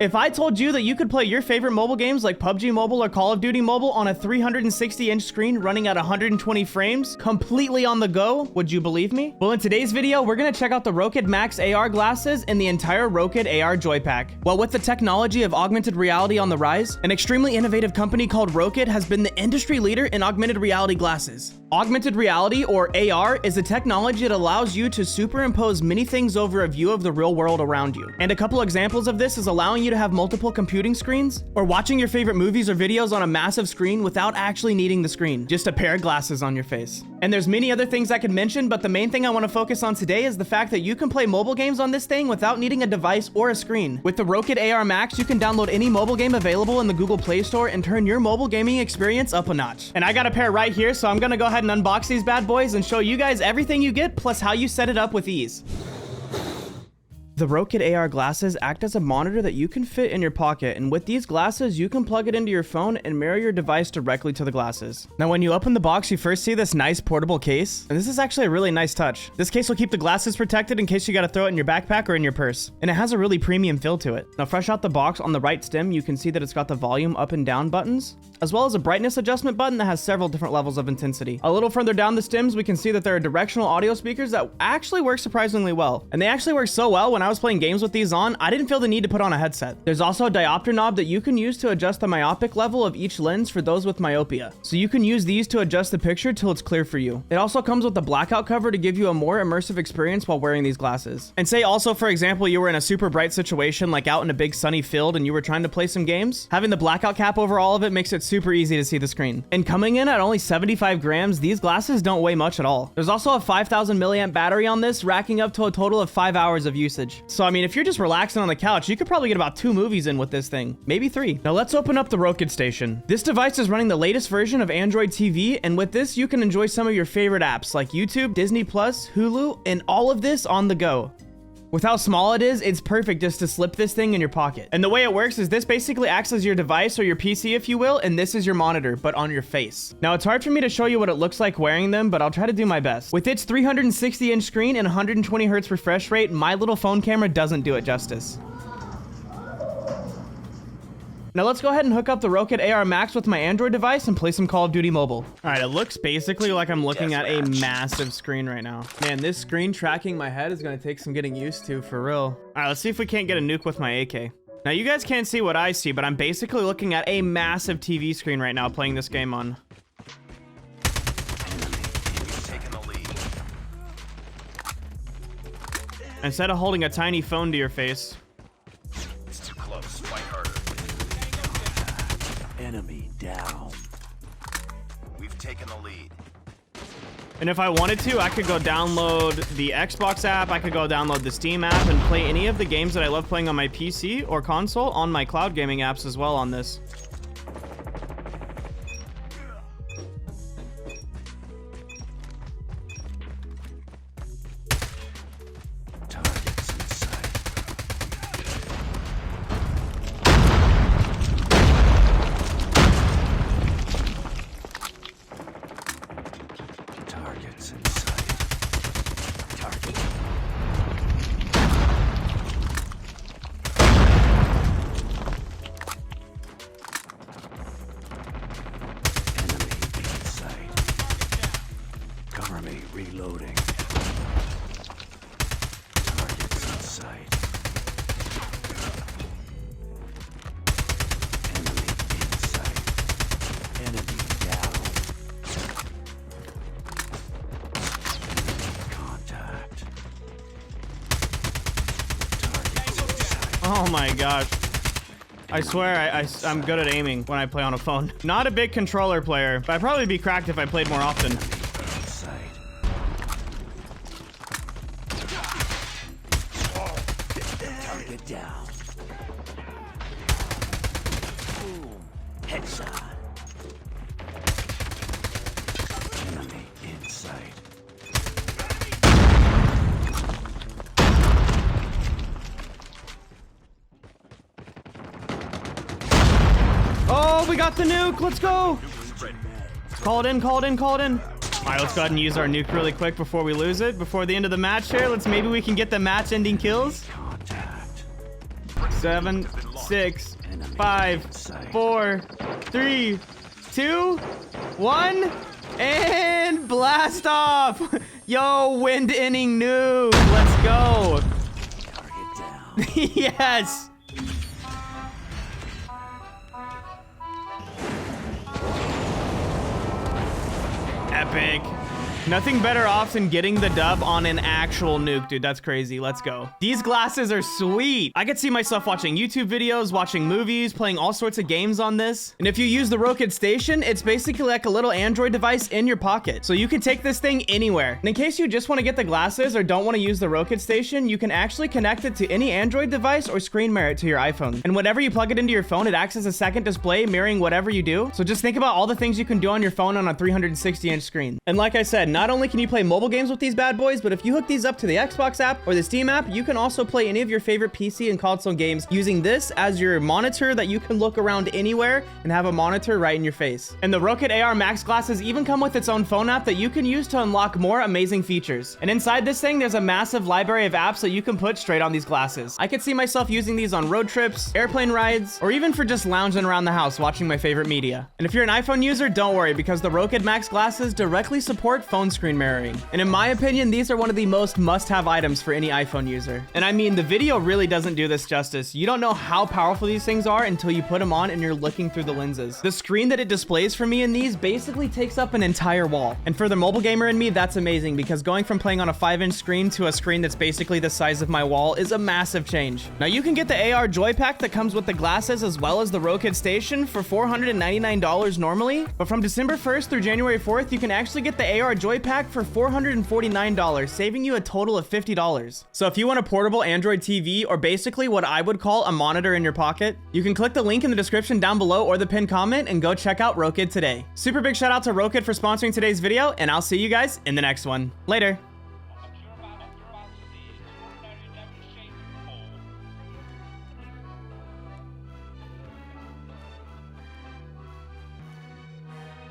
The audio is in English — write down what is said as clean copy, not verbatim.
If I told you that you could play your favorite mobile games like PUBG Mobile or Call of Duty Mobile on a 360-inch screen running at 120 frames, completely on the go, would you believe me? Well, in today's video, we're gonna check out the Rokid Max AR glasses and the entire Rokid AR Joypack. Well, with the technology of augmented reality on the rise, an extremely innovative company called Rokid has been the industry leader in augmented reality glasses. Augmented reality, or AR, is a technology that allows you to superimpose many things over a view of the real world around you. And a couple examples of this is allowing you to have multiple computing screens, or watching your favorite movies or videos on a massive screen without actually needing the screen, just a pair of glasses on your face. And there's many other things I could mention, but the main thing I want to focus on today is the fact that you can play mobile games on this thing without needing a device or a screen. With the Rokid AR Max, you can download any mobile game available in the Google Play Store and turn your mobile gaming experience up a notch. And I got a pair right here, so I'm gonna go ahead and unbox these bad boys and show you guys everything you get, plus how you set it up with ease. The Rokid AR glasses act as a monitor that you can fit in your pocket, and with these glasses, you can plug it into your phone and mirror your device directly to the glasses. Now, when you open the box, you first see this nice portable case, and this is actually a really nice touch. This case will keep the glasses protected in case you gotta throw it in your backpack or in your purse, and it has a really premium feel to it. Now, fresh out the box, on the right stem, you can see that it's got the volume up and down buttons, as well as a brightness adjustment button that has several different levels of intensity. A little further down the stems, we can see that there are directional audio speakers that actually work surprisingly well, and they actually work so well when I was playing games with these on, I didn't feel the need to put on a headset. There's also a diopter knob that you can use to adjust the myopic level of each lens for those with myopia. So you can use these to adjust the picture till it's clear for you. It also comes with a blackout cover to give you a more immersive experience while wearing these glasses. And say also, for example, you were in a super bright situation like out in a big sunny field and you were trying to play some games, having the blackout cap over all of it makes it super easy to see the screen. And coming in at only 75 grams, these glasses don't weigh much at all. There's also a 5,000 milliamp battery on this, racking up to a total of 5 hours of usage. So I mean, if you're just relaxing on the couch, you could probably get about 2 movies in with this thing, maybe 3. Now let's open up the Rokid Station. This device is running the latest version of Android TV, and with this you can enjoy some of your favorite apps like YouTube, Disney Plus, Hulu, and all of this on the go. With how small it is, it's perfect just to slip this thing in your pocket. And the way it works is this basically acts as your device or your PC, if you will, and this is your monitor, but on your face. Now, it's hard for me to show you what it looks like wearing them, but I'll try to do my best. With its 360-inch screen and 120 Hz refresh rate, my little phone camera doesn't do it justice. Now let's go ahead and hook up the Rokid AR Max with my Android device and play some Call of Duty Mobile. All right, it looks basically like I'm looking at a massive screen right now. Man, this screen tracking my head is gonna take some getting used to, for real. All right, let's see if we can't get a nuke with my AK. Now you guys can't see what I see, but I'm basically looking at a massive TV screen right now playing this game on. Instead of holding a tiny phone to your face. Enemy down. We've taken the lead. And if I wanted to, I could go download the Xbox app, I could go download the Steam app and play any of the games that I love playing on my PC or console on my cloud gaming apps as well on this. Reloading. Targets in sight. Enemy in sight. Enemy down. Contact. Targets in sight. Oh my gosh. I swear I'm good at aiming when I play on a phone. Not a big controller player, but I'd probably be cracked if I played more often. Target down. Boom. Headshot. Enemy in sight. Oh, we got the nuke. Let's go. Call it in, call it in, call it in. All right, let's go ahead and use our nuke really quick before we lose it. Before the end of the match here, maybe we can get the match-ending kills. 7, 6, 5, 4, 3, 2, 1, and blast off. Yo, wind inning nuke. Let's go. Target down. Yes. Epic. Nothing better off than getting the dub on an actual nuke, dude. That's crazy. Let's go. These glasses are sweet. I could see myself watching YouTube videos, watching movies, playing all sorts of games on this. And if you use the Rokid Station, it's basically like a little Android device in your pocket. So you can take this thing anywhere. And in case you just want to get the glasses or don't want to use the Rokid Station, you can actually connect it to any Android device or screen mirror it to your iPhone. And whenever you plug it into your phone, it acts as a second display mirroring whatever you do. So just think about all the things you can do on your phone on a 360-inch screen. And like I said, not only can you play mobile games with these bad boys, but if you hook these up to the Xbox app or the Steam app, you can also play any of your favorite PC and console games using this as your monitor that you can look around anywhere and have a monitor right in your face. And the Rokid AR Max glasses even come with its own phone app that you can use to unlock more amazing features. And inside this thing, there's a massive library of apps that you can put straight on these glasses. I could see myself using these on road trips, airplane rides, or even for just lounging around the house watching my favorite media. And if you're an iPhone user, don't worry, because the Rokid Max glasses directly support phone screen mirroring. And in my opinion, these are one of the most must-have items for any iPhone user. And I mean, the video really doesn't do this justice. You don't know how powerful these things are until you put them on and you're looking through the lenses. The screen that it displays for me in these basically takes up an entire wall. And for the mobile gamer in me, that's amazing, because going from playing on a 5-inch screen to a screen that's basically the size of my wall is a massive change. Now you can get the AR Joy Pack that comes with the glasses as well as the Rokid Station for $499 normally, but from December 1st through January 4th, you can actually get the AR Joy Pack for $449, saving you a total of $50. So if you want a portable Android TV, or basically what I would call a monitor in your pocket, you can click the link in the description down below or the pinned comment and go check out Rokid today. Super big shout out to Rokid for sponsoring today's video, and I'll see you guys in the next one. Later.